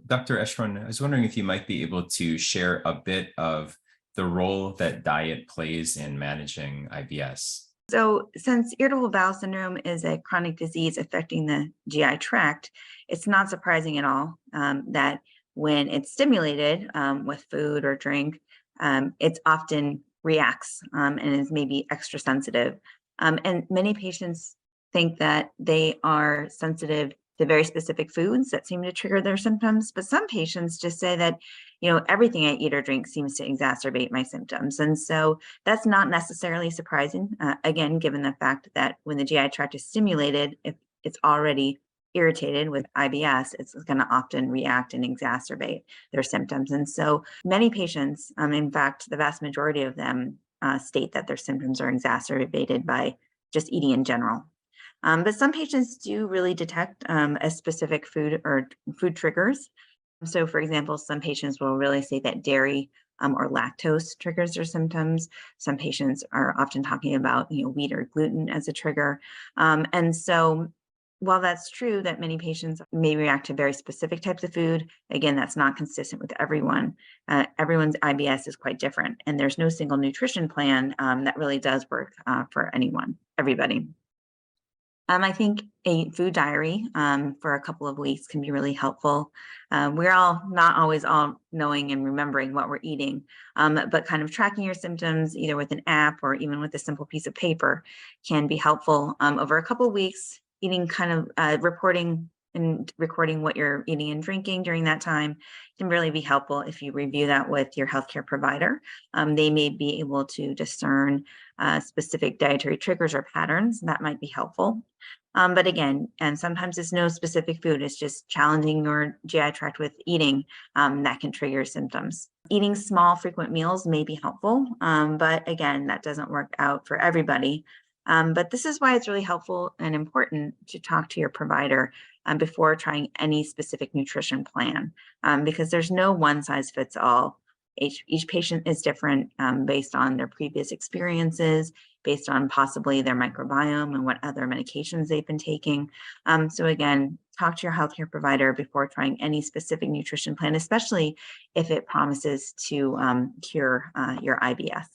Dr. Eswaran, I was wondering if you might be able to share a bit of the role that diet plays in managing IBS. So, since irritable bowel syndrome is a chronic disease affecting the GI tract, it's not surprising at all that when it's stimulated with food or drink, it often reacts and is maybe extra sensitive. And many patients think that they are sensitive to very specific foods that seem to trigger their symptoms, but some patients just say that, everything I eat or drink seems to exacerbate my symptoms. And so that's not necessarily surprising, again, given the fact that when the GI tract is stimulated, if it's already irritated with IBS, it's going to often react and exacerbate their symptoms. And so many patients, in fact, the vast majority of them state that their symptoms are exacerbated by just eating in general. But some patients do really detect a specific food or food triggers. So, for example, some patients will really say that dairy or lactose triggers their symptoms. Some patients are often talking about, wheat or gluten as a trigger. And so, while that's true that many patients may react to very specific types of food, again, that's not consistent with everyone. Everyone's IBS is quite different, and there's no single nutrition plan that really does work for everybody. I think a food diary for a couple of weeks can be really helpful. We're all not always all knowing and remembering what we're eating, but kind of tracking your symptoms either with an app or even with a simple piece of paper can be helpful over a couple of weeks. Eating kind of reporting and recording what you're eating and drinking during that time can really be helpful if you review that with your healthcare provider. They may be able to discern specific dietary triggers or patterns that might be helpful. But again, and sometimes it's no specific food, it's just challenging your GI tract with eating that can trigger symptoms. Eating small, frequent meals may be helpful, but again, that doesn't work out for everybody. But this is why it's really helpful and important to talk to your provider before trying any specific nutrition plan, because there's no one size fits all. Each patient is different based on their previous experiences, based on possibly their microbiome and what other medications they've been taking. So again, talk to your healthcare provider before trying any specific nutrition plan, especially if it promises to cure your IBS.